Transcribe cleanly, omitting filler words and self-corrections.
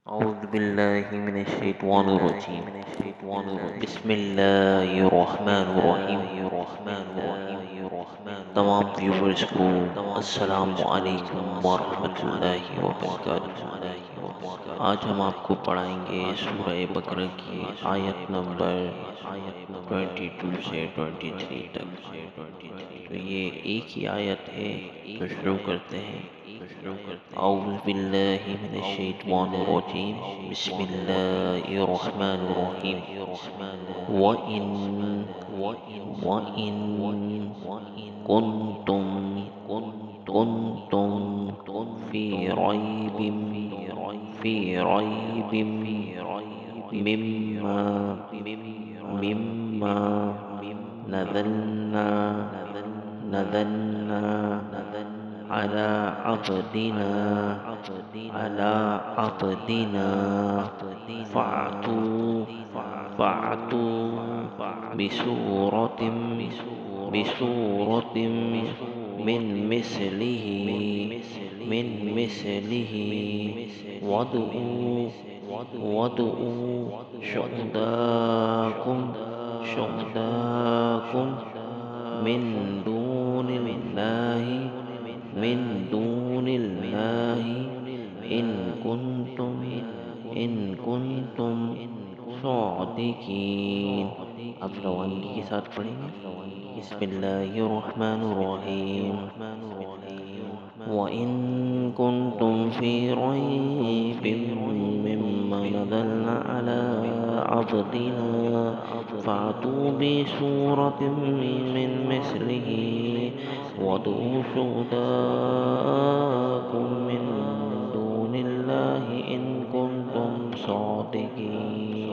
أعوذ بالله من الشيطان الرجيم بسم الله الرحمن الرحيم तमाम व्यूवर्स को अस्सलामु अलैकुम वरहमतुल्लाहि वबरकातुहू। आज हम आपको पढ़ाएंगे सूरह बकरा की आयत नंबर 22 से 23 तक। तो ये एक ही आयत है, तो शुरू करते हैं। औज़ु बिल्लाहि मिनश शैतानिर रजीम बिस्मिल्लाहिर रहमानिर रहीम व इन कुंतुम फी रैबिम फी रैबिम मिम्मा मिम्मा नज़लना नज़लना अला अब्दिना अला अब्दिना फ़अतू फ़अतू बिसूरतिम बिसूरतिम मिन मिस्लिही मिन मिस्लिही वदउ वदउ शुहदाकुम शुहदाकुम मिन दूनिल्लाहि मिन दूनिल्लाहि इन कुंतुम सादिकीन। अब रवानगी के साथ पढ़ेंगे। बिस्मिल्लाहिर्रहमानिर्रहीम व इन कुंतुम फी रैबिम मिम्मा नज़लना अला अब्दिना फ़अतू बिसूरतिम मिन मिस्लिही वदउ शुहदाकुम मिन दूनिल्लाहि इन कुंतुम सादिकीन।